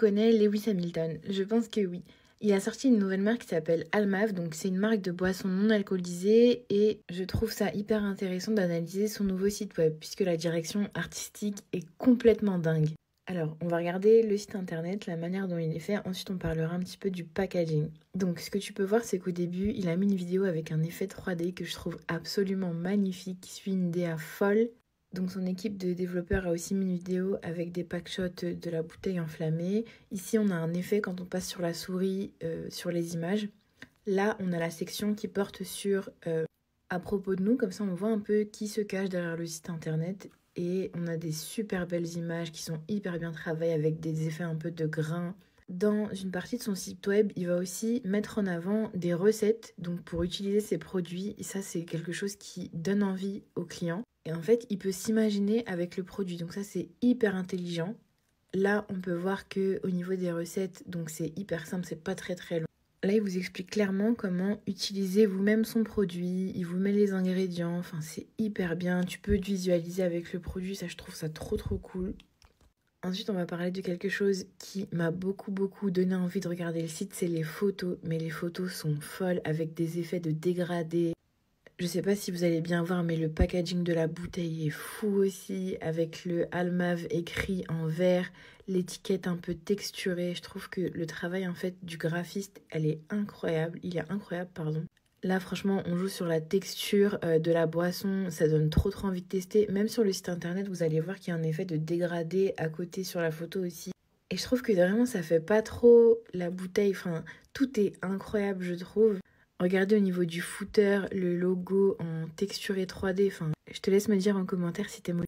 Connais Lewis Hamilton? Je pense que oui. Il a sorti une nouvelle marque qui s'appelle Almave, donc c'est une marque de boissons non alcoolisées et je trouve ça hyper intéressant d'analyser son nouveau site web puisque la direction artistique est complètement dingue. Alors, on va regarder le site internet, la manière dont il est fait, ensuite on parlera un petit peu du packaging. Donc ce que tu peux voir, c'est qu'au début, il a mis une vidéo avec un effet 3D que je trouve absolument magnifique, qui suit une idée folle. Donc son équipe de développeurs a aussi mis une vidéo avec des packshots de la bouteille enflammée. Ici on a un effet quand on passe sur la souris sur les images. Là on a la section qui porte sur à propos de nous, comme ça on voit un peu qui se cache derrière le site internet. Et on a des super belles images qui sont hyper bien travaillées avec des effets un peu de grain. Dans une partie de son site web, il va aussi mettre en avant des recettes donc pour utiliser ses produits. Et ça c'est quelque chose qui donne envie aux clients. Et en fait, il peut s'imaginer avec le produit. Donc ça, c'est hyper intelligent. Là, on peut voir que au niveau des recettes, donc c'est hyper simple, c'est pas très long. Là, il vous explique clairement comment utiliser vous-même son produit. Il vous met les ingrédients. Enfin, c'est hyper bien. Tu peux te visualiser avec le produit. Ça, je trouve ça trop cool. Ensuite, on va parler de quelque chose qui m'a beaucoup donné envie de regarder le site, c'est les photos. Mais les photos sont folles avec des effets de dégradé. Je sais pas si vous allez bien voir, mais le packaging de la bouteille est fou aussi, avec le Almave écrit en vert, l'étiquette un peu texturée. Je trouve que le travail en fait du graphiste, il est incroyable, pardon. Là, franchement, on joue sur la texture de la boisson, ça donne trop envie de tester. Même sur le site internet, vous allez voir qu'il y a un effet de dégradé à côté sur la photo aussi. Et je trouve que vraiment, ça fait pas trop la bouteille, enfin, tout est incroyable, je trouve. Regardez au niveau du footer, le logo en texturé 3D. Enfin, je te laisse me dire en commentaire si t'aimes.